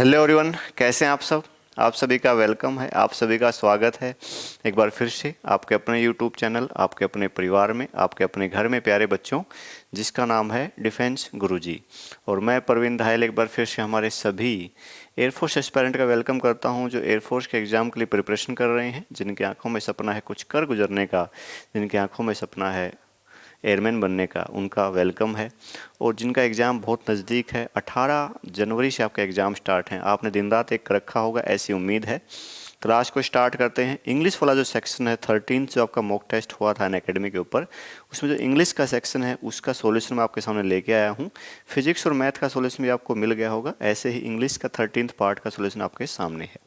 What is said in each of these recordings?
Hello everyone, कैसे हैं आप सब। आप सभी का वेलकम है, आप सभी का स्वागत है एक बार फिर से आपके अपने यूट्यूब चैनल, आपके अपने परिवार में, आपके अपने घर में प्यारे बच्चों, जिसका नाम है डिफेंस गुरुजी। और मैं प्रवीण धायल एक बार फिर से हमारे सभी एयरफोर्स एस्पायरेंट का वेलकम करता हूं जो एयरफोर्स के एग्ज़ाम के लिए प्रिपरेशन कर रहे हैं, जिनकी आंखों में सपना है कुछ कर गुजरने का, जिनकी आंखों में सपना है एयरमैन बनने का, उनका वेलकम है। और जिनका एग्ज़ाम बहुत नज़दीक है, 18 जनवरी से आपका एग्ज़ाम स्टार्ट है, आपने दिन रात एक रखा होगा ऐसी उम्मीद है। क्लास को स्टार्ट करते हैं। इंग्लिश वाला जो सेक्शन है 13 जो आपका मॉक टेस्ट हुआ था अनअकैडमी के ऊपर, उसमें जो इंग्लिश का सेक्शन है उसका सॉल्यूशन मैं आपके सामने लेके आया हूँ। फिजिक्स और मैथ का सॉल्यूशन भी आपको मिल गया होगा, ऐसे ही इंग्लिश का 13th पार्ट का सॉल्यूशन आपके सामने है।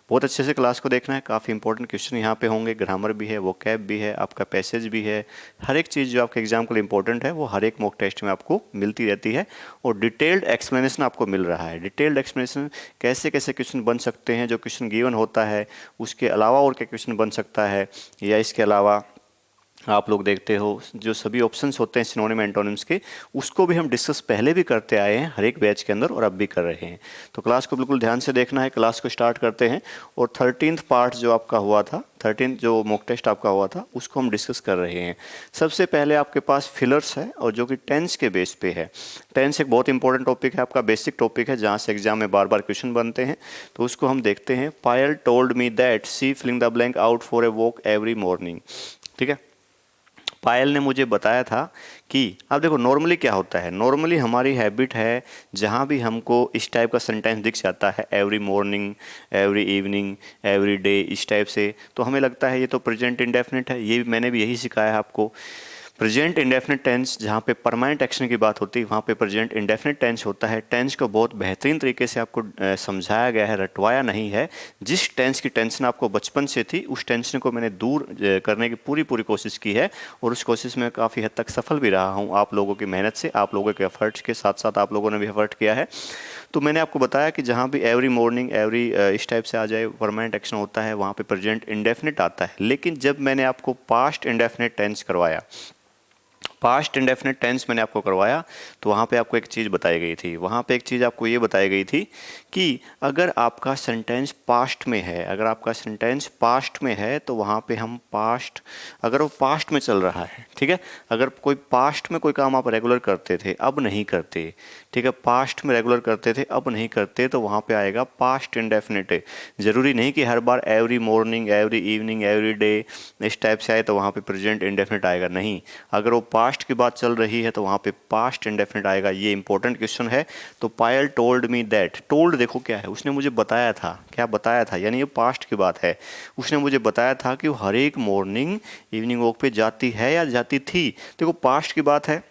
बहुत अच्छे से क्लास को देखना है, काफ़ी इंपॉर्टेंट क्वेश्चन यहाँ पे होंगे, ग्रामर भी है, वोकैब भी है, आपका पैसेज भी है, हर एक चीज़ जो आपके एग्जाम के लिए इंपॉर्टेंट है वो हर एक मॉक टेस्ट में आपको मिलती रहती है। और डिटेल्ड एक्सप्लेनेशन आपको मिल रहा है। डिटेल्ड एक्सप्लेनेशन कैसे कैसे क्वेश्चन बन सकते हैं, जो क्वेश्चन गिवन होता है उसके अलावा और क्या क्वेश्चन बन सकता है, या इसके अलावा आप लोग देखते हो जो सभी ऑप्शंस होते हैं सिनोनिम एंटोनिम्स के, उसको भी हम डिस्कस पहले भी करते आए हैं हर एक बैच के अंदर और अब भी कर रहे हैं। तो क्लास को बिल्कुल ध्यान से देखना है। क्लास को स्टार्ट करते हैं और 13th पार्ट जो आपका हुआ था, 13th जो मॉक टेस्ट आपका हुआ था उसको हम डिस्कस कर रहे हैं। सबसे पहले आपके पास फिलर्स है और जो कि टेंस के बेस पे है। टेंस एक बहुत इंपॉर्टेंट टॉपिक है, आपका बेसिक टॉपिक है, जहाँ से एग्जाम में बार बार क्वेश्चन बनते हैं। तो उसको हम देखते हैं। Payal told me that she filling the blank out for a walk every morning. ठीक है, पायल ने मुझे बताया था कि अब देखो नॉर्मली क्या होता है, नॉर्मली हमारी हैबिट है जहाँ भी हमको इस टाइप का सेंटेंस दिख जाता है, every morning, every evening, every day, इस टाइप से, तो हमें लगता है ये तो प्रेजेंट इंडेफिनिट है। ये मैंने भी यही सिखाया है आपको। प्रेजेंट इंडेफिनिट टेंस जहाँ पे परमानेंट एक्शन की बात होती है वहाँ पे प्रेजेंट इंडेफिनिट टेंस होता है। टेंस को बहुत बेहतरीन तरीके से आपको समझाया गया है, रटवाया नहीं है। जिस टेंस की टेंशन आपको बचपन से थी उस टेंशन को मैंने दूर करने की पूरी पूरी कोशिश की है, और उस कोशिश में काफ़ी हद तक सफल भी रहा हूँ। आप लोगों की मेहनत से, आप लोगों के एफर्ट्स के साथ साथ आप लोगों ने भी एफर्ट किया है। तो मैंने आपको बताया कि जहाँ भी एवरी मॉर्निंग, एवरी इस टाइप से आ जाए, परमानेंट एक्शन होता है, वहाँ पे प्रेजेंट इंडेफिनिट आता है। लेकिन जब मैंने आपको पास्ट इंडेफिनिट टेंस करवाया, पास्ट इंडेफिनिट टेंस मैंने आपको करवाया, तो वहाँ पे आपको एक चीज़ बताई गई थी। वहाँ पे एक चीज़ आपको ये बताई गई थी कि अगर आपका सेंटेंस पास्ट में है, अगर आपका सेंटेंस पास्ट में है तो वहाँ पे हम पास्ट, अगर वो पास्ट में चल रहा है, ठीक है, अगर कोई पास्ट में कोई काम आप रेगुलर करते थे अब नहीं करते, ठीक है, पास्ट में रेगुलर करते थे अब नहीं करते, तो वहाँ पे आएगा पास्ट इंडेफिनिट। ज़रूरी नहीं कि हर बार every morning, every evening, every day इस टाइप से आए तो वहाँ पे प्रेजेंट इंडेफिनिट आएगा, नहीं। अगर वो पास्ट की बात चल रही है तो वहाँ पे पास्ट इंडेफिनिट आएगा। ये इंपॉर्टेंट क्वेश्चन है। तो पायल टोल्ड मी दैट, टोल्ड देखो क्या है, उसने मुझे बताया था, क्या बताया था, यानी ये पास्ट की बात है। उसने मुझे बताया था कि वो हर एक मॉर्निंग इवनिंग वॉक पे जाती है या जाती थी। देखो पास्ट की बात है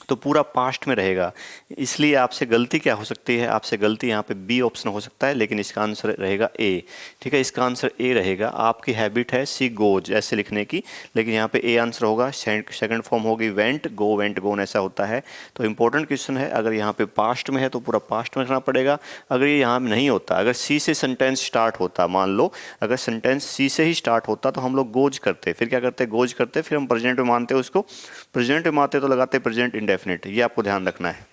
तो पूरा पास्ट में रहेगा, इसलिए आपसे गलती क्या हो सकती है, आपसे गलती यहाँ पे बी ऑप्शन हो सकता है, लेकिन इसका आंसर रहेगा ए। ठीक है, इसका आंसर ए रहेगा। आपकी हैबिट है सी गोज ऐसे लिखने की, लेकिन यहाँ पे ए आंसर होगा। सेकंड फॉर्म होगी वेंट गो, वेंट गोन ऐसा होता है। तो इंपॉर्टेंट क्वेश्चन है। अगर यहाँ पे पास्ट में है तो पूरा पास्ट में रखना पड़ेगा। अगर ये यहाँ नहीं होता, अगर सी से सेंटेंस स्टार्ट होता, मान लो अगर सेंटेंस सी से ही स्टार्ट होता तो हम लोग गोज करते, फिर क्या करते, गोज करते, फिर हम प्रेजेंट में मानते उसको, प्रेजेंट में मानते तो लगाते प्रेजेंट इंडेफिनिट। ये आपको ध्यान रखना है।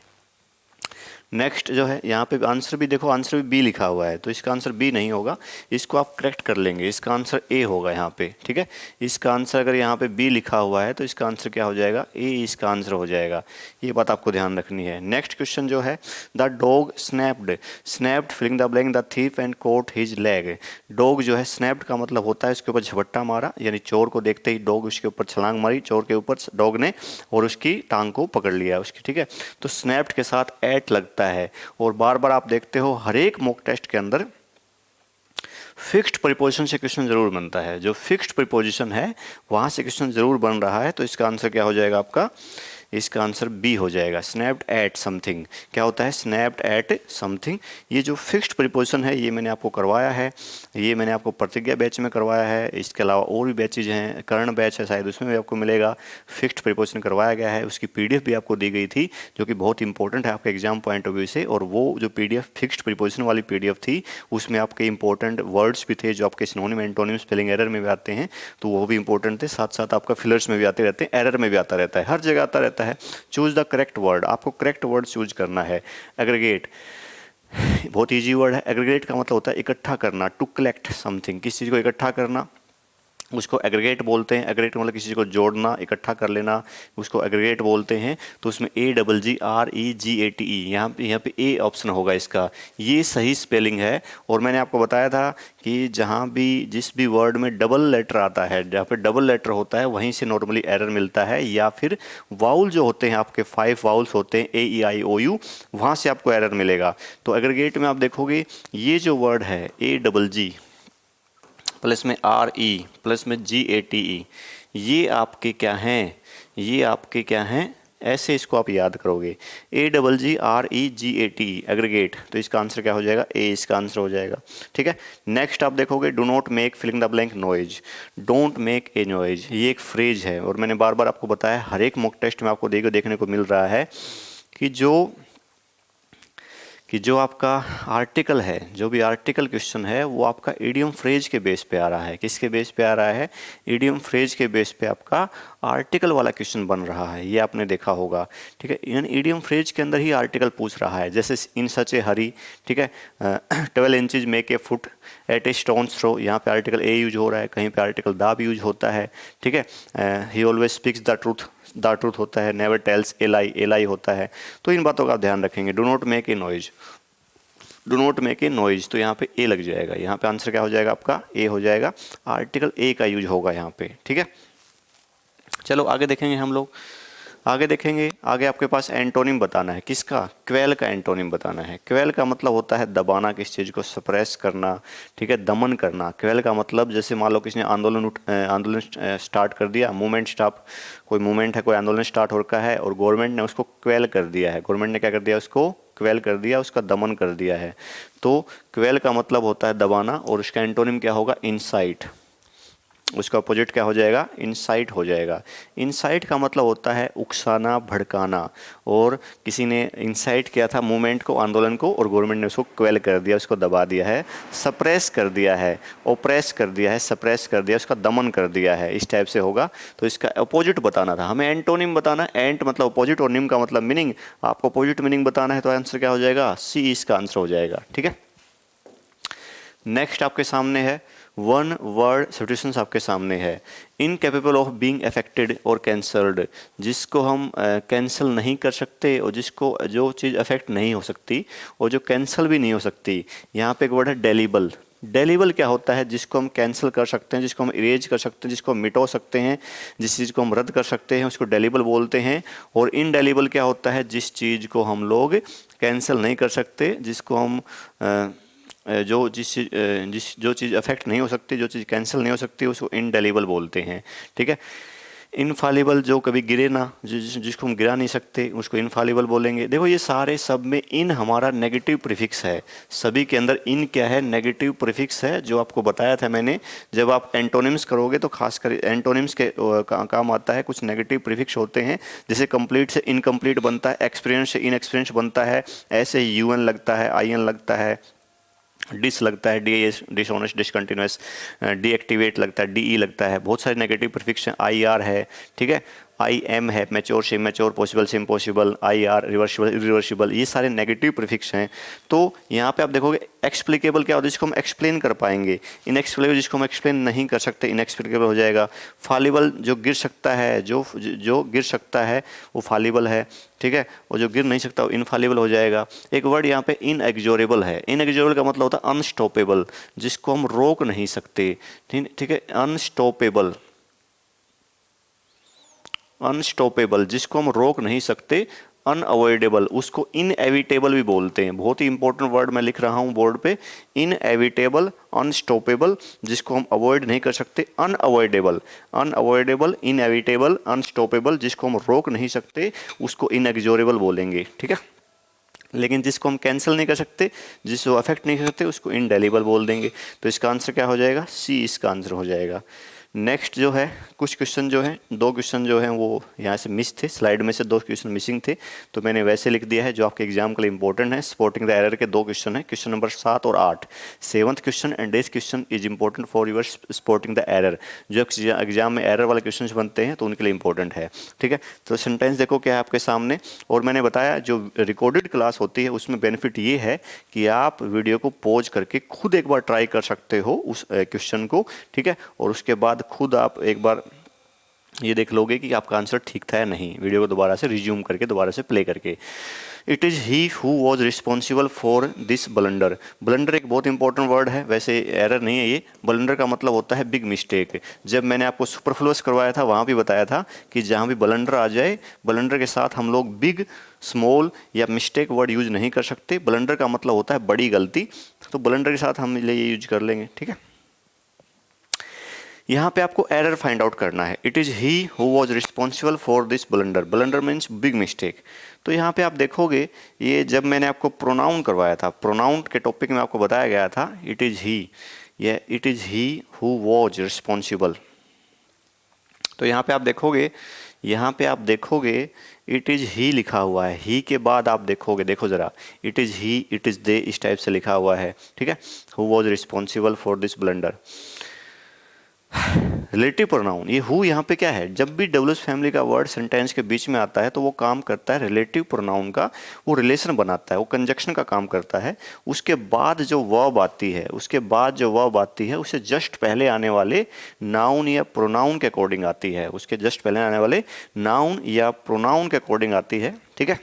नेक्स्ट जो है यहाँ पे आंसर भी देखो, आंसर भी बी लिखा हुआ है, तो इसका आंसर बी नहीं होगा, इसको आप करेक्ट कर लेंगे, इसका आंसर ए होगा यहाँ पे। ठीक है, इसका आंसर अगर यहाँ पे बी लिखा हुआ है तो इसका आंसर क्या हो जाएगा, ए इसका आंसर हो जाएगा। ये बात आपको ध्यान रखनी है। नेक्स्ट क्वेश्चन जो है, the dog snapped, snapped filling the blank the thief and caught his leg. Dog जो है, स्नैप्ड का मतलब होता है उसके ऊपर झपट्टा मारा, यानी चोर को देखते ही डॉग उसके ऊपर छलांग मारी, चोर के ऊपर डॉग ने, और उसकी टांग को पकड़ लिया उसकी। ठीक है, तो स्नैप्ड के साथ एट लगता है। और बार बार आप देखते हो हर एक मॉक टेस्ट के अंदर फिक्स्ड प्रीपोजिशन से क्वेश्चन जरूर बनता है। जो फिक्स्ड प्रीपोजिशन है वहां से क्वेश्चन जरूर बन रहा है। तो इसका आंसर क्या हो जाएगा आपका, इसका आंसर बी हो जाएगा। स्नैप्ड एट समथिंग, क्या होता है, स्नैप्ड एट समथिंग। ये जो फिक्स्ड प्रीपोजिशन है ये मैंने आपको करवाया है, ये मैंने आपको प्रतिज्ञा बैच में करवाया है। इसके अलावा और भी बैचेज हैं, कर्ण बैच है शायद, उसमें भी आपको मिलेगा। फिक्स्ड प्रीपोजिशन करवाया गया है, उसकी पीडीएफ भी आपको दी गई थी, जो कि बहुत इंपॉर्टेंट है आपके एग्जाम पॉइंट ऑफ व्यू से। और वो जो पीडीएफ फिक्स्ड प्रीपोजिशन वाली पीडीएफ थी उसमें आपके इंपॉर्टेंट वर्ड्स भी थे जो आपके सिनोनिम एंटोनिम स्पेलिंग एरर में भी आते हैं, तो वो भी इंपॉर्टेंट थे। साथ साथ आपका फिलर्स में भी आते रहते हैं, एरर में भी आता रहता है, हर जगह आता रहता है। चूज द करेक्ट वर्ड, आपको करेक्ट वर्ड चूज करना है। एग्रीगेट, बहुत इजी वर्ड है। एग्रीगेट का मतलब होता है इकट्ठा करना, टू कलेक्ट समथिंग, किसी चीज़ को इकट्ठा करना, उसको एग्रीगेट बोलते हैं। एग्रीगेट मतलब किसी चीज़ को जोड़ना, इकट्ठा कर लेना, उसको एग्रीगेट बोलते हैं। तो उसमें AGGREGATE, यहाँ पे ए ऑप्शन होगा इसका, ये सही स्पेलिंग है। और मैंने आपको बताया था कि जहाँ भी जिस भी वर्ड में डबल लेटर आता है, जहाँ पे डबल लेटर होता है वहीं से नॉर्मली एरर मिलता है, या फिर वाउल जो होते हैं आपके 5 वाउल्स होते हैं AEIOU, वहाँ से आपको एरर मिलेगा। तो एग्रीगेट में आप देखोगे ये जो वर्ड है AGG प्लस में RE प्लस में GATE, ये आपके क्या हैं, ये आपके क्या हैं, ऐसे इसको आप याद करोगे, AGGREGATE एग्रीगेट। तो इसका आंसर क्या हो जाएगा, ए इसका आंसर हो जाएगा। ठीक है, नेक्स्ट आप देखोगे do not make filling the blank noise, don't make a noise, ये एक फ्रेज है। और मैंने बार बार आपको बताया, हर एक मॉक टेस्ट में आपको देखने को मिल रहा है कि जो आपका आर्टिकल है, जो भी आर्टिकल क्वेश्चन है, वो आपका इडियम फ्रेज के बेस पे आ रहा है। किसके बेस पे आ रहा है, इडियम फ्रेज के बेस पे आपका आर्टिकल वाला क्वेश्चन बन रहा है, ये आपने देखा होगा। ठीक है, यानी इडियम फ्रेज के अंदर ही आर्टिकल पूछ रहा है। जैसे इन सच ए हरी, ठीक है, 12 inches make a foot at a stone's throw, यहाँ पे आर्टिकल ए यूज हो रहा है, कहीं पे आर्टिकल द भी यूज होता है। ठीक है, ही ऑलवेज स्पीक्स द ट्रूथ होता है, नेवर टेल्स ए लाई होता है। तो इन बातों का आप ध्यान रखेंगे। Do not make a noise, do not make a noise, तो यहाँ पे ए लग जाएगा। यहाँ पे आंसर क्या हो जाएगा आपका, ए हो जाएगा। आर्टिकल ए का यूज होगा यहाँ पे। ठीक है, चलो आगे देखेंगे हम लोग। आगे देखेंगे, आगे आपके पास एंटोनिम बताना है। किसका, क्वेल का एंटोनिम बताना है। क्वेल का मतलब होता है दबाना, किस चीज़ को, सप्रेस करना। ठीक है, दमन करना। क्वेल का मतलब जैसे मान लो किसी ने आंदोलन स्टार्ट कर दिया, मूवमेंट स्टार्ट, कोई मूवमेंट है, कोई आंदोलन स्टार्ट हो रखा है और गवर्नमेंट ने उसको क्वेल कर दिया है। गवर्नमेंट ने क्या कर दिया, उसको क्वेल कर दिया, उसका दमन कर दिया है। तो क्वेल का मतलब होता है दबाना, और उसका एंटोनिम क्या होगा, इंसाइट। उसका अपोजिट क्या हो जाएगा, इंसाइट हो जाएगा। इंसाइट का मतलब होता है उकसाना, भड़काना। और किसी ने इंसाइट किया था मूवमेंट को, आंदोलन को, और गवर्नमेंट ने उसको क्वेल कर दिया, उसको दबा दिया है, सप्रेस कर दिया है, ओप्रेस कर दिया है, सप्रेस कर दिया, उसका दमन कर दिया है, इस टाइप से होगा। तो इसका अपोजिट बताना था हमें, एंटोनिम बताना। एंट मतलब अपोजिट और निम का मतलब मीनिंग। आपको अपोजिट मीनिंग बताना है, तो आंसर क्या हो जाएगा, सी इसका आंसर हो जाएगा। ठीक है, नेक्स्ट आपके सामने है वन वर्ड सब्स्टिट्यूशंस आपके सामने है। इनकेपेबल ऑफ बीइंग अफेक्टेड और कैंसल्ड, जिसको हम कैंसिल नहीं कर सकते, और जिसको जो चीज़ अफेक्ट नहीं हो सकती और जो कैंसिल भी नहीं हो सकती। यहाँ पे एक वर्ड है डेलीबल। डेलीबल क्या होता है, जिसको हम कैंसिल कर सकते हैं, जिसको हम इरेज कर सकते हैं, जिसको हम मिटो सकते हैं, जिस चीज़ को हम रद्द कर सकते हैं, उसको डेलीबल बोलते हैं। और इनडेलीबल क्या होता है, जिस चीज़ को हम लोग कैंसिल नहीं कर सकते, जिसको हम जो जो चीज़ अफेक्ट नहीं हो सकती, जो चीज़ कैंसिल नहीं हो सकती, उसको इनडेलीबल बोलते हैं। ठीक है, इनफॉलिबल जो कभी गिरे ना, जिसको हम गिरा नहीं सकते, उसको इनफॉलिबल बोलेंगे। देखो ये सारे सब में इन हमारा नेगेटिव प्रीफिक्स है। सभी के अंदर इन क्या है, नेगेटिव प्रीफिक्स है, जो आपको बताया था मैंने। जब आप एंटोनिम्स करोगे तो खासकर एंटोनिम्स के काम आता है, कुछ नेगेटिव प्रीफिक्स होते हैं। जैसे कंप्लीट से इनकम्प्लीट बनता है, एक्सपीरियंस से इनएक्सपीरियंस बनता है, ऐसे UN लगता है, IN लगता है, डिस लगता है, डिसऑनेस्ट, डिसकंटिन्यूस, डीएक्टिवेट लगता है, DE लगता है। बहुत सारे नेगेटिव प्रीफिक्स हैं। IR है, ठीक है, IM है, मैच्योर से इमैच्योर, पॉसिबल से इम्पॉसिबल, IR रिवर्सिबल, इरिवर्सिबल, ये सारे नेगेटिव प्रीफिक्स हैं। तो यहाँ पे आप देखोगे एक्सप्लिकेबल क्या होता है, जिसको हम एक्सप्लेन कर पाएंगे। इनएक्सप्लेनेबल जिसको हम एक्सप्लेन नहीं कर सकते, इनएक्सप्लिकेबल हो जाएगा। फॉलिबल जो गिर सकता है, जो गिर सकता है वो फॉलिबल है। ठीक है, और जो गिर नहीं सकता वो इनफॉलिबल हो जाएगा। एक वर्ड यहाँ पे इनएग्जोरेबल है। इनएग्जोरेबल का मतलब होता है अनस्टॉपेबल, जिसको हम रोक नहीं सकते। ठीक है, अनस्टॉपेबल, अनस्टॉपेबल जिसको हम रोक नहीं सकते। अनअवॉइडेबल उसको इनएविटेबल भी बोलते हैं। बहुत ही इंपॉर्टेंट वर्ड मैं लिख रहा हूँ बोर्ड पे, इनएविटेबल, अनस्टॉपेबल जिसको हम अवॉइड नहीं कर सकते, अनअवॉइडेबल, अनअवॉइडेबल, इनएविटेबल, अनस्टॉपेबल जिसको हम रोक नहीं सकते, उसको इनएग्जोरेबल बोलेंगे। ठीक है, लेकिन जिसको हम कैंसिल नहीं कर सकते, जिसको अफेक्ट नहीं कर सकते, उसको इनडेलीबल बोल देंगे। तो इसका आंसर क्या हो जाएगा, सी इसका आंसर हो जाएगा। नेक्स्ट जो है कुछ क्वेश्चन जो है, 2 क्वेश्चन जो हैं वो यहाँ से मिस थे, स्लाइड में से 2 क्वेश्चन मिसिंग थे, तो मैंने वैसे लिख दिया है जो आपके एग्जाम के लिए इंपॉर्टेंट है। स्पॉटिंग द एरर के 2 क्वेश्चन है, क्वेश्चन नंबर 7 और 8। 7th question and this question is important for your spotting the error. जो एग्जाम में एरर वाले क्वेश्चन बनते हैं तो उनके लिए इंपॉर्टेंट है, ठीक है। तो सेंटेंस देखो क्या है आपके सामने, और मैंने बताया जो रिकॉर्डेड क्लास होती है उसमें बेनिफिट ये है कि आप वीडियो को पॉज करके खुद एक बार ट्राई कर सकते हो उस क्वेश्चन को, ठीक है, और उसके बाद खुद आप एक बार ये देख लोगे कि आपका आंसर ठीक था या नहीं, वीडियो को दोबारा से रिज्यूम करके दोबारा से प्ले करके। It is he who was responsible for this blunder. Blunder एक बहुत इंपॉर्टेंट वर्ड है, वैसे एरर नहीं है ये। ब्लंडर का मतलब होता है बिग मिस्टेक। जब मैंने आपको सुपरफ्लुअस करवाया था वहाँ भी बताया था कि जहाँ भी ब्लंडर आ जाए, ब्लंडर के साथ हम लोग बिग, स्मॉल या मिस्टेक वर्ड यूज नहीं कर सकते। ब्लंडर का मतलब होता है बड़ी गलती, तो ब्लंडर के साथ हम ये यूज कर लेंगे, ठीक है। यहाँ पे आपको एरर फाइंड आउट करना है। It is he who was responsible for this blunder. Blunder means big mistake. तो यहाँ पे आप देखोगे, ये जब मैंने आपको प्रोनाउन करवाया था, प्रोनाउन के टॉपिक में आपको बताया गया था इट इज़ ही, या it is he who was responsible. तो यहाँ पे आप देखोगे, यहाँ पे आप देखोगे इट इज़ ही लिखा हुआ है, ही के बाद आप देखोगे, देखो ज़रा, it is he, it is they, इस टाइप से लिखा हुआ है, ठीक है। Who was responsible for this blunder. Relative pronoun, ये हु यहाँ पे क्या है, जब भी डब्ल्यूएस फैमिली का वर्ड सेंटेंस के बीच में आता है तो वो काम करता है रिलेटिव प्रोनाउन का, वो रिलेशन बनाता है, वो कंजक्शन का काम करता है। उसके बाद जो वर्ब आती है, उसके बाद जो वर्ब आती है उससे जस्ट पहले आने वाले नाउन या प्रोनाउन के अकॉर्डिंग आती है, उसके जस्ट पहले आने वाले नाउन या प्रोनाउन के अकॉर्डिंग आती है, ठीक है।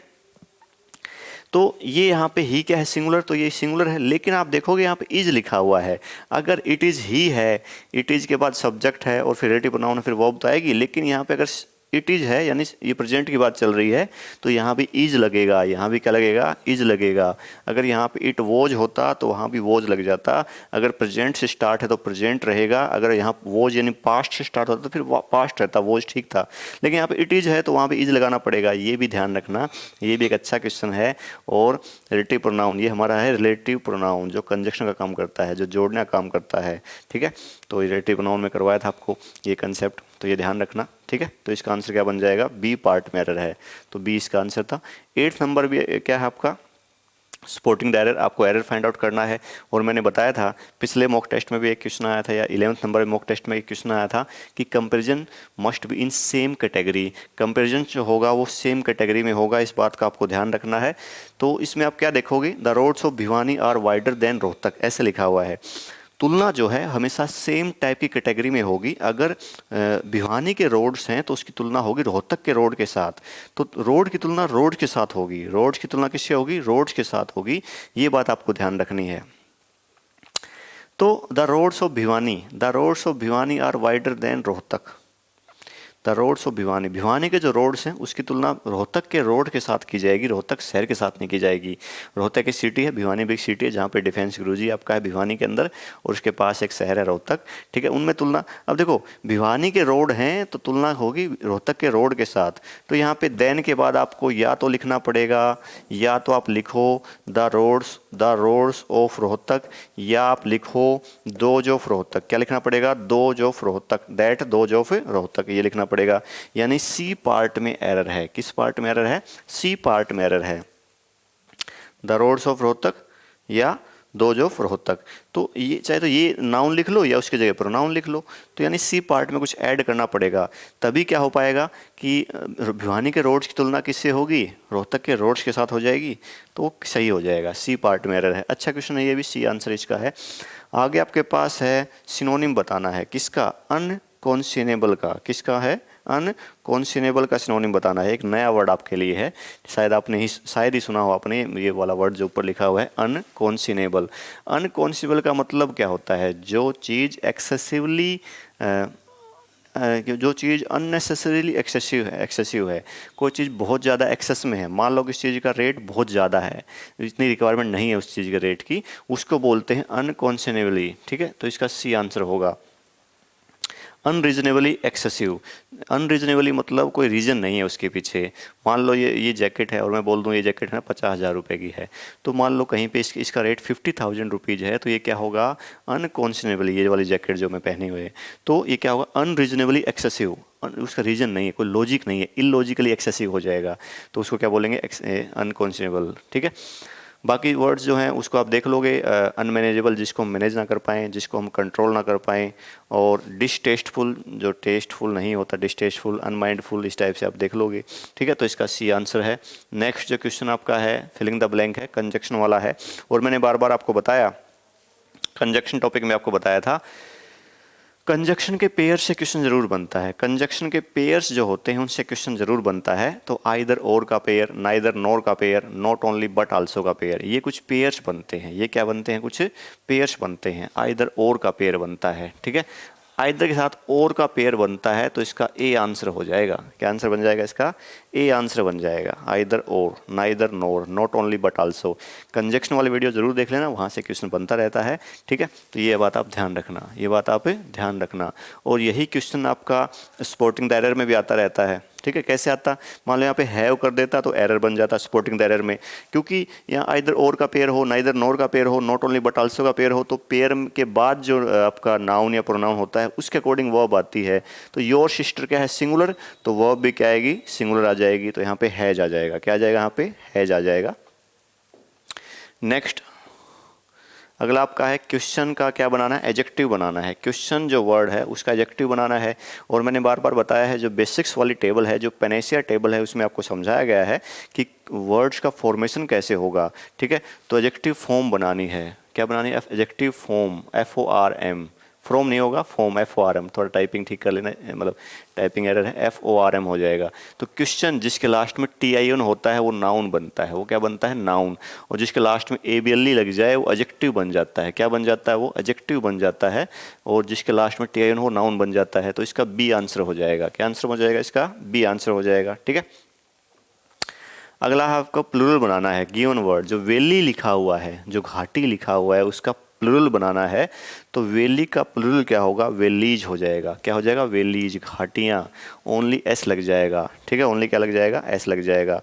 तो ये यहाँ पे ही क्या है, सिंगुलर, तो ये सिंगुलर है, लेकिन आप देखोगे यहाँ पे इज लिखा हुआ है। अगर इट इज़ ही है, इट इज़ के बाद सब्जेक्ट है और फिर रिलेटिव प्रोनाउन है, फिर वर्ब तो आएगी, लेकिन यहाँ पे अगर इट इज़ है यानी ये प्रेजेंट की बात चल रही है तो यहाँ भी इज लगेगा, यहाँ भी क्या लगेगा, इज लगेगा। अगर यहाँ पे इट वॉज होता तो वहाँ भी वॉज लग जाता। अगर प्रेजेंट से स्टार्ट है तो प्रेजेंट रहेगा, अगर यहाँ वॉज यानी पास्ट से स्टार्ट होता तो फिर पास्ट रहता, वॉज ठीक था। लेकिन यहाँ पे इट इज़ है तो वहाँ पे इज लगाना पड़ेगा, ये भी ध्यान रखना। ये भी एक अच्छा क्वेश्चन है। और रिलेटिव प्रोनाउन, ये हमारा है रिलेटिव प्रोनाउन जो कंजक्शन का काम करता है, जो जोड़ने का काम करता है, ठीक है। तो रिलेटिव प्रोनाउन में करवाया था आपको ये कंसेप्ट, तो ये ध्यान रखना, ठीक है। तो इसका आंसर क्या बन जाएगा, बी पार्ट में एरर है, तो बी इसका आंसर था। 8th नंबर भी क्या है आपका, स्पॉटिंग द एरर। आपको एरर फाइंड आउट करना है। और मैंने बताया था पिछले मॉक टेस्ट में भी एक क्वेश्चन आया था, या 11th नंबर मॉक टेस्ट में एक क्वेश्चन आया था कि comparison must be in same category. Comparison जो होगा वो सेम कैटेगरी में होगा, इस बात का आपको ध्यान रखना है। तो इसमें आप क्या देखोगे, the roads of Bhiwani are wider than Rohtak, ऐसे लिखा हुआ है। तुलना जो है हमेशा सेम टाइप की कैटेगरी में होगी। अगर भिवानी के रोड्स हैं तो उसकी तुलना होगी रोहतक के रोड के साथ, तो रोड की तुलना रोड के साथ होगी, रोड की तुलना किससे होगी, रोड्स के साथ होगी। ये बात आपको ध्यान रखनी है। तो the roads of Bhiwani are wider than Rohtak. The roads of Bhiwani, Bhiwani के जो रोड्स हैं उसकी तुलना रोहतक के रोड के साथ की जाएगी, रोहतक शहर के साथ नहीं की जाएगी। रोहतक एक सिटी है, भिवानी भी एक सिटी है जहाँ पे डिफेंस गुरुजी आपका है भिवानी के अंदर, और उसके पास एक शहर है रोहतक, ठीक है। उनमें तुलना, अब देखो भिवानी के रोड हैं तो तुलना होगी रोहतक के रोड के साथ। तो यहाँ पे देन के बाद आपको या तो लिखना पड़ेगा, या तो आप लिखो द रोड्स ऑफ रोहतक, या आप लिखो दोज ऑफ रोहतक। क्या लिखना पड़ेगा, those of Rohtak, that those of Rohtak, ये लिखना पड़ेगा। यानी सी पार्ट में एरर है। किस पार्ट में एरर है, सी पार्ट में एरर है। द रोड्स ऑफ रोहतक या दोज ऑफ रोहतक। तो ये चाहे तो ये नाउन लिख लो या उसकी जगह प्रोनाउन लिख लो, तो यानी सी पार्ट में कुछ ऐड करना पड़ेगा, तभी क्या हो पाएगा कि भिवानी के रोड्स की तुलना किससे होगी, रोहतक के रोड्स के साथ हो जाएगी, तो वो सही हो जाएगा। सी पार्ट में एरर है। अच्छा क्वेश्चन है ये भी, सी आंसर इसका है। आगे आपके पास है सिनोनिम बताना है, किसका, अनकॉन्सिनेबल का। किसका है, अनकॉन्सिनेबल का सिनोनिम बताना है। एक नया वर्ड आपके लिए है, शायद ही सुना हो आपने ये वाला वर्ड जो ऊपर लिखा हुआ है, अनकॉन्सिनेबल। अनकॉन्सिनेबल का मतलब क्या होता है, जो चीज़ एक्सेसिवली, जो चीज़ अननेसेसरीली एक्सेसिव है, कोई चीज़ बहुत ज़्यादा एक्सेस में है। मान लो कि इस चीज़ का रेट बहुत ज़्यादा है, इतनी रिक्वायरमेंट नहीं है उस चीज़ के रेट की, उसको बोलते हैं अनकॉन्सिनेबली, ठीक है। तो इसका सी आंसर होगा। अनरीजनेबली एक्सेसिव, अनरीजनेबली मतलब कोई रीज़न नहीं है उसके पीछे। मान लो ये जैकेट है और मैं बोल दूँ ये जैकेट है 50,000 रुपये की है, तो मान लो कहीं पे इसका रेट 50,000 रुपीज़ है, तो ये क्या होगा, अनकॉन्शनेबली, ये वाली जैकेट जो मैं पहने हुए, तो ये क्या होगा, अनरीजनेबली एक्सेसिव, उसका रीज़न नहीं है, कोई लॉजिक नहीं है, इलॉजिकली एक्सेसिव हो जाएगा, तो उसको क्या बोलेंगे, अनकॉन्शनेबल। ठीक है, बाकी वर्ड्स जो हैं उसको आप देख लोगे, अनमैनेजेबल जिसको हम मैनेज ना कर पाएँ, जिसको हम कंट्रोल ना कर पाएँ, और डिसटेस्टफुल जो टेस्टफुल नहीं होता, डिसटेस्टफुल, अनमाइंडफुल, इस टाइप से आप देख लोगे। ठीक है, तो इसका सी आंसर है। नेक्स्ट जो क्वेश्चन आपका है फिलिंग द ब्लैंक है, कंजक्शन वाला है, और मैंने बार बार आपको बताया, कंजक्शन टॉपिक में आपको बताया था, कंजक्शन के पेयर से क्वेश्चन जरूर बनता है, कंजक्शन के पेयर्स जो होते हैं उनसे क्वेश्चन जरूर बनता है। तो आइदर और का पेयर, नाइदर नॉर का pair, not only but also का पेयर, ये कुछ पेयर्स बनते हैं। ये क्या बनते हैं, कुछ पेयर्स बनते हैं। आइदर और का पेयर बनता है, ठीक है, आइदर के साथ और का पेयर बनता है, तो इसका ए आंसर हो जाएगा। क्या आंसर बन जाएगा इसका, ए आंसर बन जाएगा। आइदर और, neither NOR, not only but also. Conjunction वाली वीडियो जरूर देख लेना, वहाँ से क्वेश्चन बनता रहता है। ठीक है, तो ये बात आप ध्यान रखना, ये बात आप ध्यान रखना। और यही क्वेश्चन आपका स्पोर्टिंग द एरर में भी आता रहता है। ठीक है, कैसे आता, मान लो यहाँ पे हैव कर देता तो एरर बन जाता स्पोर्टिंग द एरर में, क्योंकि यहाँ आइदर और का पेयर हो, नाइदर नोर का पेयर हो, नॉट ओनली बट आल्सो का पेयर हो, तो पेयर के बाद जो आपका नाउन या प्रोनाउन होता है उसके अकॉर्डिंग वर्ब आती है। तो योर सिस्टर क्या है, सिंगुलर, तो वर्ब भी क्या आएगी, सिंगुलर आ जाएगी। तो यहाँ पे हैज आ जाएगा, क्या आ जाएगा, यहाँ पे हैज आ जाएगा। नेक्स्ट अगला आपका है क्वेश्चन का क्या बनाना है, एडजेक्टिव बनाना है। क्वेश्चन जो वर्ड है उसका एडजेक्टिव बनाना है। और मैंने बार बार बताया है, जो बेसिक्स वाली टेबल है, जो पेनेसिया टेबल है, उसमें आपको समझाया गया है कि वर्ड्स का फॉर्मेशन कैसे होगा। ठीक है, तो एडजेक्टिव फॉर्म बनानी है। क्या बनानी है, एडजेक्टिव फॉर्म, FORM, फ्रॉम नहीं होगा, फॉर्म, FORM। थोड़ा टाइपिंग ठीक कर लेना, मतलब टाइपिंग एरर है, FORM हो जाएगा। तो क्वेश्चन जिसके लास्ट में TION होता है वो नाउन बनता है, वो क्या बनता है, नाउन। और जिसके लास्ट में ABLE लग जाए वो एडजेक्टिव बन जाता है। क्या बन जाता है, वो एडजेक्टिव बन जाता है। और जिसके लास्ट में TION हो नाउन बन जाता है। तो इसका बी आंसर हो जाएगा। क्या आंसर हो जाएगा, इसका बी आंसर हो जाएगा। ठीक है, अगला आपको प्लूरल बनाना है। गिवन वर्ड जो वैली लिखा हुआ है, जो घाटी लिखा हुआ है, उसका प्लूरल बनाना है। तो वैली का प्लूरल क्या होगा, वैलीज हो जाएगा। क्या हो जाएगा, वैलीज, घाटियाँ। ओनली एस लग जाएगा। ठीक है, ओनली क्या लग जाएगा, एस लग जाएगा।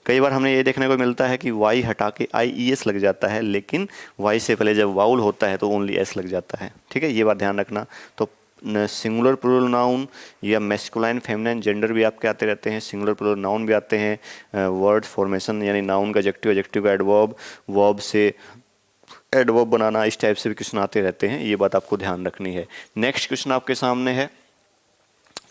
कई बार हमने ये देखने को मिलता है कि वाई हटा के IES लग जाता है, लेकिन वाई से पहले जब वाउल होता है तो ओनली एस लग जाता है। ठीक है, ये बात ध्यान रखना। तो सिंगुलर प्लूरल नाउन या मैस्कुलाइन फेमिनाइन जेंडर भी आपके आते रहते हैं, सिंगुलर प्लूरल नाउन भी आते हैं। वर्ड फॉर्मेशन यानी नाउन का एडजेक्टिव, एडजेक्टिव का एडवर्ब, वर्ब से एडवर्ब बनाना, इस टाइप से भी क्वेश्चन आते रहते हैं। ये बात आपको ध्यान रखनी है। नेक्स्ट क्वेश्चन आपके सामने है,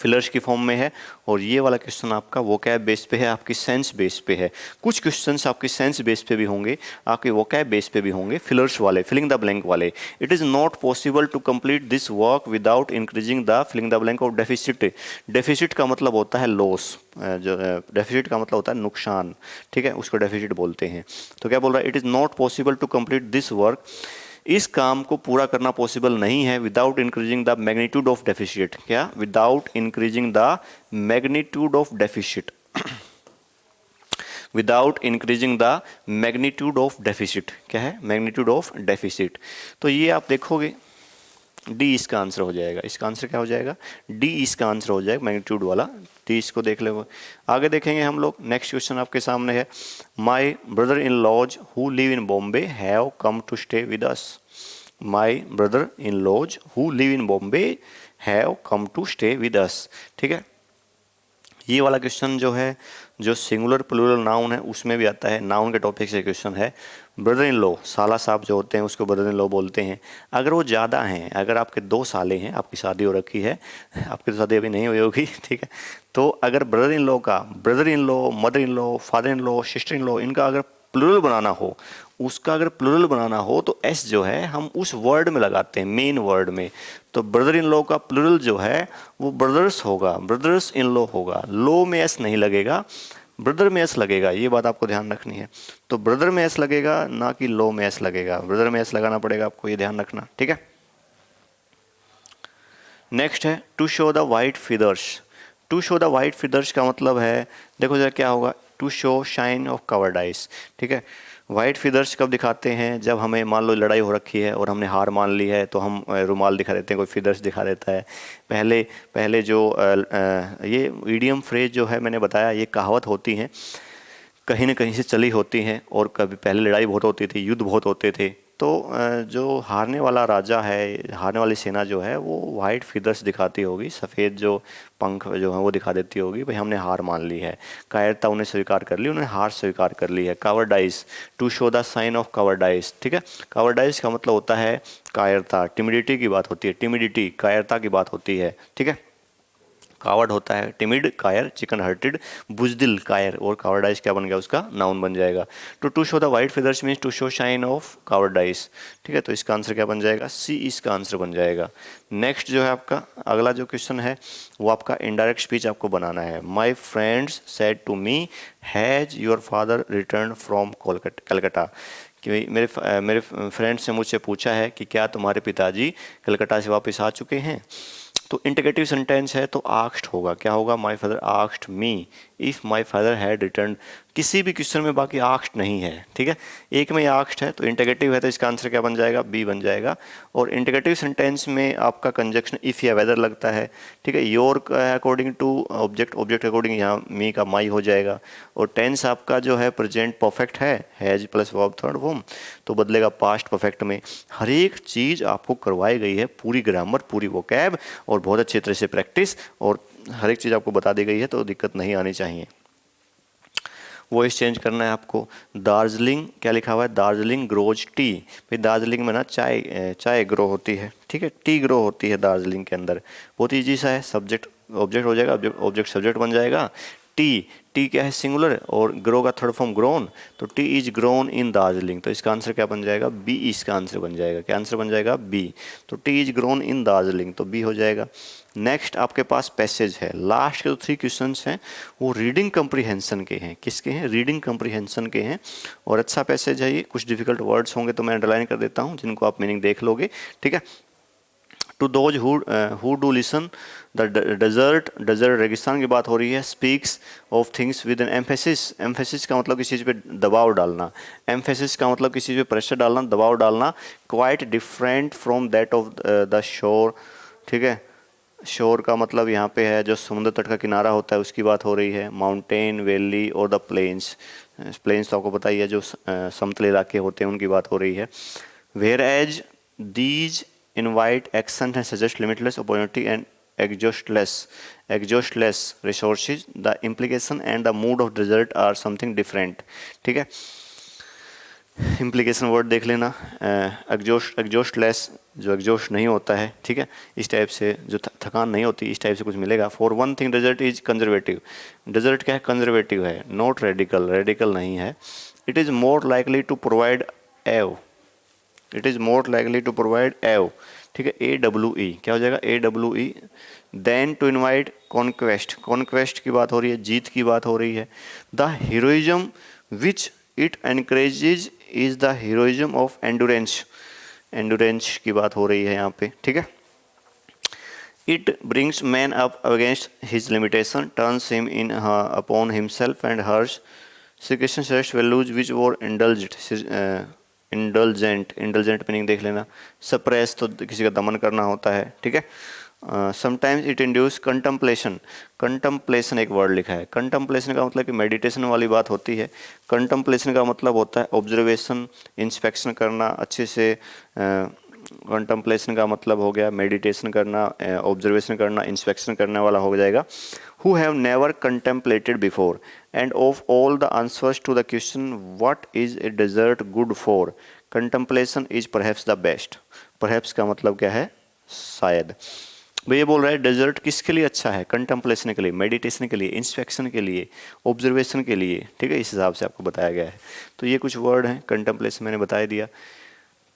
फिलर्स की फॉर्म में है। और ये वाला क्वेश्चन आपका वोकैब बेस पे है, आपकी सेंस बेस पे है। कुछ क्वेश्चंस आपकी सेंस बेस पे भी होंगे, आपके वोकैब बेस पे भी होंगे, फिलर्स वाले, फिलिंग द ब्लैंक वाले। It is not possible to complete this work without increasing the filling the blank of deficit. Deficit का मतलब होता है लॉस, जो डेफिसिट का मतलब होता है नुकसान। ठीक है, उसको डेफिसिट बोलते हैं। तो क्या बोल रहा है, it is not possible to complete this work, इस काम को पूरा करना पॉसिबल नहीं है without increasing the magnitude of deficit. क्या, without increasing the magnitude of deficit, without increasing the magnitude of deficit. क्या है, मैग्नीट्यूड ऑफ डेफिसिट। तो ये आप देखोगे डी इसका आंसर हो जाएगा। इसका आंसर क्या हो जाएगा, डी इसका आंसर हो जाएगा, मैग्नीट्यूड वाला। डी इसको देख ले। आगे देखेंगे हम लोग। नेक्स्ट क्वेश्चन आपके सामने है, my brother in laws who live in Bombay have come to stay with us. My brother in laws who live in Bombay have come to stay with us. ठीक है, ये वाला क्वेश्चन जो है, जो सिंगुलर प्लूरल नाउन है उसमें भी आता है। नाउन के टॉपिक से क्वेश्चन है। ब्रदर इन लॉ, साला साहब जो होते हैं उसको ब्रदर इन लॉ बोलते हैं। अगर वो ज़्यादा हैं, अगर आपके 2 साले हैं, आपकी शादी हो रखी है, आपकी तो शादी अभी नहीं हुई होगी, ठीक है, तो अगर ब्रदर इन लॉ का, brother in law, mother in law, father in law, sister in law, इनका अगर प्लूरल बनाना हो, उसका अगर प्लूरल बनाना हो तो एस जो है हम उस वर्ड में लगाते हैं, मेन वर्ड में। तो ब्रदर इन लॉ का प्लूरल जो है वो ब्रदर्स होगा, ब्रदर्स इन लॉ होगा। लॉ में एस नहीं लगेगा, ब्रदर में एस लगेगा। ये बात आपको ध्यान रखनी है। तो ब्रदर में एस लगेगा, ना कि लॉ में एस लगेगा। ब्रदर में एस लगाना पड़ेगा आपको, ये ध्यान रखना। ठीक है, नेक्स्ट है to show the white feathers. To show the white feathers का मतलब है, देखो जरा क्या होगा, to show sign of cowardice. ठीक है, वाइट फिदर्स कब दिखाते हैं? जब हमें मान लो लड़ाई हो रखी है और हमने हार मान ली है, तो हम रुमाल दिखा देते हैं, कोई फिदर्स दिखा देता है। पहले पहले जो ये ईडियम फ्रेज जो है मैंने बताया, ये कहावत होती हैं, कहीं न कहीं से चली होती हैं, और कभी पहले लड़ाई बहुत होती थी, युद्ध बहुत होते थे, तो जो हारने वाला राजा है, हारने वाली सेना जो है वो वाइट फिदर्स दिखाती होगी, सफ़ेद जो पंख जो है वो दिखा देती होगी, भाई हमने हार मान ली है। कायरता उन्हें स्वीकार कर ली, उन्हें हार स्वीकार कर ली है। Cowardice, to show the sign of cowardice, ठीक है। कावर्डाइज का मतलब होता है कायरता, टिमिडिटी की बात होती है, टिमिडिटी कायरता की बात होती है, ठीक है। कावर्ड होता है टिमिड, कायर, चिकन हार्टेड, बुजदिल कायर, और कावर्डाइज क्या बन गया, उसका नाउन बन जाएगा। To show the white feathers means to show sign of cowardice, ठीक है। तो इसका आंसर क्या बन जाएगा? सी इसका आंसर बन जाएगा। नेक्स्ट जो है आपका अगला जो क्वेश्चन है वो आपका इनडायरेक्ट स्पीच आपको बनाना है। My friends said to me, has your father return from Calcutta, कि मेरे फ्रेंड्स ने मुझसे पूछा है कि क्या तुम्हारे पिताजी कलकत्ता से वापस आ चुके हैं। तो इंटीग्रेटिव सेंटेंस है तो आस्क्ड होगा, क्या होगा? My father asked me if my father had return. किसी भी क्वेश्चन में बाकी आस्क्ड नहीं है, ठीक है। एक में आस्क्ड है तो इंटीग्रेटिव है, तो इसका आंसर क्या बन जाएगा? बी बन जाएगा। और इंटीग्रेटिव सेंटेंस में आपका कंजक्शन इफ या वेदर लगता है, ठीक है। Your according to object, object according यहाँ मी का माई हो जाएगा। और टेंस आपका जो है प्रेजेंट परफेक्ट है, has plus verb third form, तो बदलेगा पास्ट परफेक्ट में। हर एक चीज़ आपको करवाई गई है, पूरी ग्रामर, पूरी वोकैब, और बहुत अच्छी तरह से प्रैक्टिस, और हर एक चीज़ आपको बता दी गई है, तो दिक्कत नहीं आनी चाहिए। वॉइस चेंज करना है आपको। दार्जिलिंग क्या लिखा हुआ है? Darjeeling grows T. भाई दार्जिलिंग में ना चाय ग्रो होती है, ठीक है, टी ग्रो होती है दार्जिलिंग के अंदर। बहुत ईजी सा है, सब्जेक्ट ऑब्जेक्ट हो जाएगा, ऑब्जेक्ट सब्जेक्ट बन जाएगा। टी क्या है? सिंगुलर, और ग्रो का थर्ड फॉर्म ग्रोन, तो T is grown in Darjeeling, तो इसका आंसर क्या बन जाएगा? बी इसका आंसर बन जाएगा। क्या आंसर बन जाएगा? बी। तो T is grown in Darjeeling, तो बी हो जाएगा। नेक्स्ट आपके पास पैसेज है, लास्ट के जो 3 क्वेश्चंस हैं वो रीडिंग कम्प्रीहेंशन के हैं। किसके हैं? रीडिंग कम्प्रीहेंशन के हैं, और अच्छा पैसेज है ये। कुछ डिफिकल्ट वर्ड्स होंगे तो मैं अंडरलाइन कर देता हूँ, जिनको आप मीनिंग देख लोगे, ठीक है। To those who do listen the desert रेगिस्तान की बात हो रही है। Speaks of things with an emphasis. Emphasis का मतलब किसी चीज़ पे दबाव डालना, एम्फेसिस का मतलब किसी चीज़ पे प्रेशर डालना, दबाव डालना। Quite different from that of the shore, ठीक है। शोर का मतलब यहाँ पे है जो समुद्र तट का किनारा होता है, उसकी बात हो रही है। माउंटेन, वैली और द प्लेन्स, प्लेन्स तो आपको पता ही है, जो समतल इलाके होते हैं उनकी बात हो रही है। Whereas these invite accent and suggest limitless opportunity and exhaustless resources, the implication and the mood of desert are something different, ठीक है। इम्प्लीकेशन वर्ड देख लेना। एग्जॉस्टलेस, जो एग्जॉस्ट नहीं होता है, ठीक है, इस टाइप से, जो थकान नहीं होती, इस टाइप से कुछ मिलेगा। For one thing desert is conservative. Desert क्या है? कंजर्वेटिव है, नॉट रेडिकल, रेडिकल नहीं है। It is more likely to provide awe, it is more likely to provide awe, ठीक है, AWE क्या हो जाएगा? AWE। Then to invite conquest, conquest की बात हो रही है, जीत की बात हो रही है। The heroism which it encourages is the heroism of endurance, endurance की बात हो रही है यहाँ पे, ठीक है। It brings man up against his limitation, turns him in upon himself and hers. Shri Krishna suggest values which war indulged, indulgent, indulgent meaning देख लेना। सप्रेस तो किसी का दमन करना होता है, ठीक है। समटाइम्स इट इंड्यूस कंटम्पलेशन, कंटम्पलेशन एक वर्ड लिखा है। कंटम्पलेशन का मतलब कि मेडिटेशन वाली बात होती है। कंटम्पलेशन का मतलब होता है ऑब्जर्वेशन, इंस्पेक्शन करना अच्छे से। कंटम्पलेशन का मतलब हो गया मेडिटेशन करना, ऑब्जर्वेशन करना, इंस्पेक्शन करने वाला हो जाएगा। Who have never contemplated before, and of all the answers to the question what is a desert good for, contemplation is perhaps the best. Perhaps का मतलब क्या है? शायद। भाई ये बोल रहा है डेजर्ट किसके लिए अच्छा है? कंटेम्पलेशन के लिए, मेडिटेशन के लिए, इंस्पेक्शन के लिए, ऑब्जर्वेशन के लिए, ठीक है, इस हिसाब से आपको बताया गया है। तो ये कुछ वर्ड हैं, कंटेम्पलेशन मैंने बता दिया।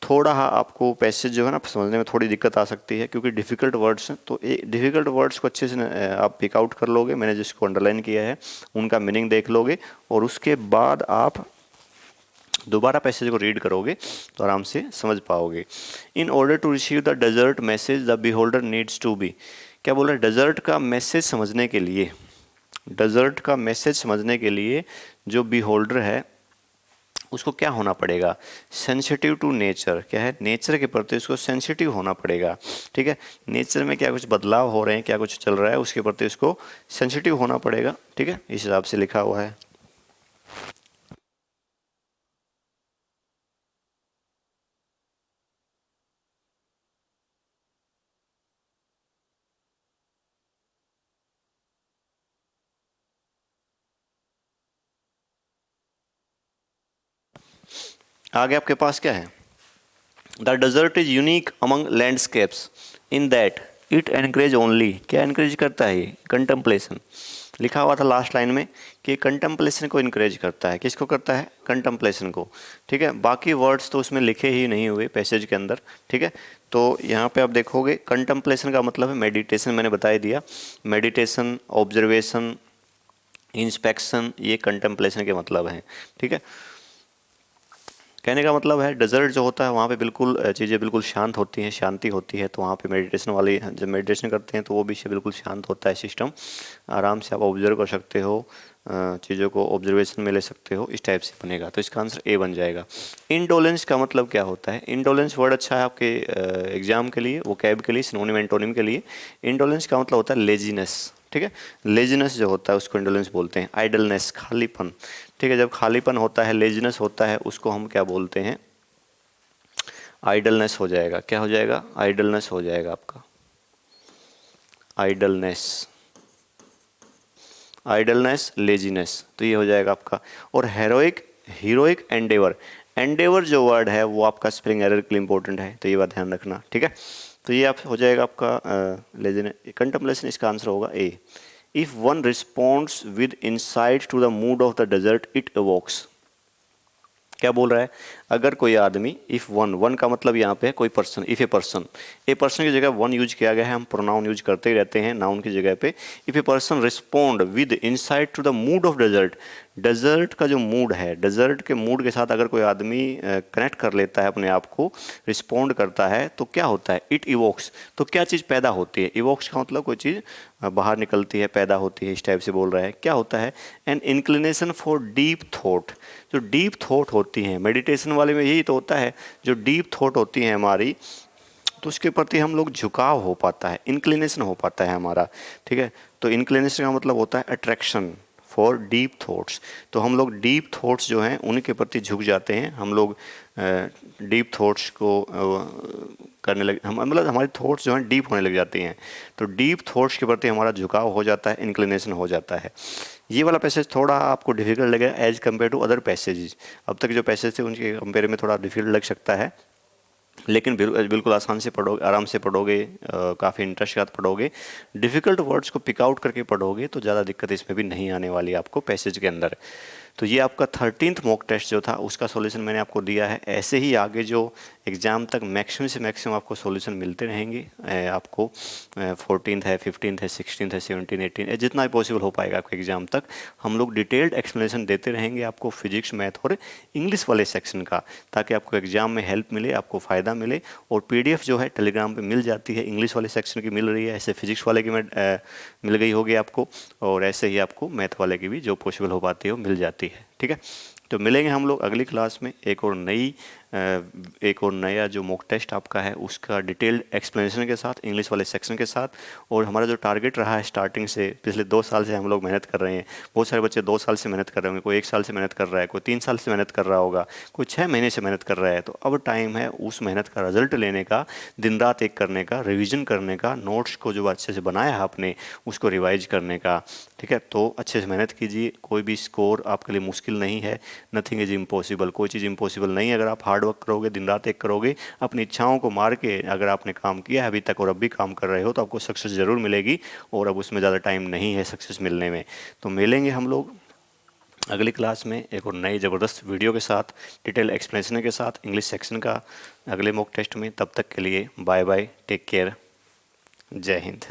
थोड़ा आपको पैसेज जो है ना समझने में थोड़ी दिक्कत आ सकती है, क्योंकि डिफ़िकल्ट वर्ड्स हैं, तो डिफ़िकल्ट वर्ड्स को अच्छे से आप पिक आउट कर लोगे। मैंने जिसको अंडरलाइन किया है उनका मीनिंग देख लोगे, और उसके बाद आप दोबारा पैसेज को रीड करोगे तो आराम से समझ पाओगे। In order to receive the desert message the beholder needs to be. क्या बोला? डेजर्ट का मैसेज समझने के लिए, डेजर्ट का मैसेज समझने के लिए जो बिहोल्डर है उसको क्या होना पड़ेगा, सेंसिटिव टू नेचर, क्या है, नेचर के प्रति उसको सेंसिटिव होना पड़ेगा। ठीक है, नेचर में क्या कुछ बदलाव हो रहे हैं, क्या कुछ चल रहा है, उसके प्रति उसको सेंसिटिव होना पड़ेगा। ठीक है, इस हिसाब से लिखा हुआ है। आगे आपके पास क्या है, the desert is unique among landscapes in that it encourage only, क्या एनकरेज करता है ये, कंटेम्पलेशन। लिखा हुआ था लास्ट लाइन में कि कंटेम्पलेशन को इनकरेज करता है, किसको करता है, कंटेम्पलेशन को। ठीक है, बाकी वर्ड्स तो उसमें लिखे ही नहीं हुए पैसेज के अंदर। ठीक है, तो यहाँ पे आप देखोगे कंटेम्पलेशन का मतलब है मेडिटेशन, मैंने बता ही दिया। मेडिटेशन, ऑब्जर्वेशन, इंस्पेक्शन, ये कंटेम्पलेशन के मतलब हैं। ठीक है, कहने का मतलब है डेजर्ट जो होता है वहाँ पे बिल्कुल चीज़ें बिल्कुल शांत होती हैं, शांति होती है, तो वहाँ पे मेडिटेशन वाली जब मेडिटेशन करते हैं तो वो भी बिल्कुल शांत होता है सिस्टम। आराम से आप ऑब्जर्व कर सकते हो, चीज़ों को ऑब्जर्वेशन में ले सकते हो, इस टाइप से बनेगा। तो इसका आंसर ए बन जाएगा। इंडोलेंस का मतलब क्या होता है, इंडोलेंस वर्ड अच्छा है आपके एग्जाम के लिए, वोकैब के लिए, सिनोनिम एंटोनिम के लिए। इंडोलेंस का मतलब होता है लेजीनेस। ठीक है, लेजीनेस जो होता है उसको इंडोलेंस बोलते हैं। आइडलनेस, खालीपन। ठीक है, जब खालीपन होता है, लेजीनेस होता है, उसको हम क्या बोलते हैं, आइडलनेस हो जाएगा। क्या हो जाएगा, आइडलनेस हो जाएगा आपका, आइडलनेस, आइडलनेस, लेजीनेस, तो ये हो जाएगा आपका। और हेरोइक, हीरोइक एंडेवर, एंडेवर जो वर्ड है वो आपका स्पेलिंग एरर के लिए इंपॉर्टेंट है, तो ये बात ध्यान रखना। ठीक है, तो ये आप हो जाएगा आपका लेजीनेस, कंटेम्पलेशन, इसका आंसर होगा A. If one responds with insight to the mood of the desert it awakes, क्या बोल रहा है, अगर कोई आदमी, इफ वन, वन का मतलब यहाँ पे है कोई person, if a person, a person की जगह वन यूज किया गया है, हम प्रोनाउन यूज करते ही रहते हैं नाउन की जगह पे। If a person respond with insight to the mood of desert, desert का जो मूड है, डेजर्ट के मूड के साथ अगर कोई आदमी कनेक्ट कर लेता है अपने आप को, रिस्पोंड करता है, तो क्या होता है, इट इवोक्स, तो क्या चीज़ पैदा होती है, इवोक्स का मतलब कोई चीज़ बाहर निकलती है, पैदा होती है, इस टाइप से बोल रहा है। क्या होता है, N inclination for deep thought, जो डीप थॉट होती हैं मेडिटेशन वाले में यही तो होता है, जो डीप थॉट होती हैं हमारी, तो उसके प्रति हम लोग झुकाव हो पाता है, इंक्लिनेशन हो पाता है हमारा। ठीक है, तो इंक्लिनेशन का मतलब होता है अट्रैक्शन फॉर डीप थॉट्स, तो हम लोग डीप थॉट्स जो हैं उनके प्रति झुक जाते हैं, हम लोग डीप थॉट्स को करने लगे, हम मतलब हमारी थॉट्स जो हैं डीप होने लग जाती हैं, तो डीप थॉट्स के प्रति हमारा झुकाव हो जाता है, इंक्लिनेशन हो जाता है। ये वाला पैसेज थोड़ा आपको डिफिकल्ट लगेगा as compare to other passages, अब तक जो पैसेज थे उनके कंपेयर में थोड़ा डिफिकल्ट लग सकता है, लेकिन बिल्कुल आसान से पढ़ोगे, आराम से पढ़ोगे, काफ़ी इंटरेस्ट के साथ पढ़ोगे, डिफ़िकल्ट वर्ड्स को पिक आउट करके पढ़ोगे तो ज़्यादा दिक्कत इसमें भी नहीं आने वाली आपको पैसेज के अंदर। तो ये आपका 13th मॉक टेस्ट जो था उसका सॉल्यूशन मैंने आपको दिया है। ऐसे ही आगे जो एग्ज़ाम तक मैक्सिमम से मैक्सिमम आपको सॉल्यूशन मिलते रहेंगे, आपको 14th है, 15th है, 16th है, 17, 18, जितना भी पॉसिबल हो पाएगा आपके एग्ज़ाम तक हम लोग डिटेल्ड एक्सप्लेनेशन देते रहेंगे आपको फिजिक्स, मैथ और इंग्लिश वाले सेक्शन का, ताकि आपको एग्ज़ाम में हेल्प मिले, आपको फ़ायदा मिले। और PDF जो है टेलीग्राम पे मिल जाती है, इंग्लिश वाले सेक्शन की मिल रही है, ऐसे फिजिक्स वाले की मिल गई होगी आपको, और ऐसे ही आपको मैथ वाले की भी जो पॉसिबल हो पाती है वो मिल जाती है। ठीक है, तो मिलेंगे हम लोग अगली क्लास में एक और नया जो मॉक टेस्ट आपका है उसका डिटेल्ड एक्सप्लेनेशन के साथ, इंग्लिश वाले सेक्शन के साथ। और हमारा जो टारगेट रहा है स्टार्टिंग से, पिछले 2 साल से हम लोग मेहनत कर रहे हैं, बहुत सारे बच्चे 2 साल से मेहनत कर रहे होंगे, कोई 1 साल से मेहनत कर रहा है, कोई 3 साल से मेहनत कर रहा होगा, कोई 6 महीने से मेहनत कर रहा है। तो अब टाइम है उस मेहनत का रिजल्ट लेने का, दिन रात एक करने का, रिविज़न करने का, नोट्स को जो अच्छे से बनाया है आपने उसको रिवाइज करने का। ठीक है, तो अच्छे से मेहनत कीजिए, कोई भी स्कोर आपके लिए मुश्किल नहीं है, नथिंग इज़ इम्पॉसिबल, कोई चीज़ इम्पॉसिबल नहीं है। अगर आप हार्ड वर्क करोगे, दिन रात एक करोगे, अपनी इच्छाओं को मार के अगर आपने काम किया है अभी तक और अब भी काम कर रहे हो, तो आपको सक्सेस ज़रूर मिलेगी, और अब उसमें ज़्यादा टाइम नहीं है सक्सेस मिलने में। तो मिलेंगे हम लोग अगली क्लास में एक और नई ज़बरदस्त वीडियो के साथ, डिटेल एक्सप्लेनेशन के साथ, इंग्लिश सेक्शन का अगले मॉक टेस्ट में। तब तक के लिए बाय बाय, टेक केयर, जय हिंद।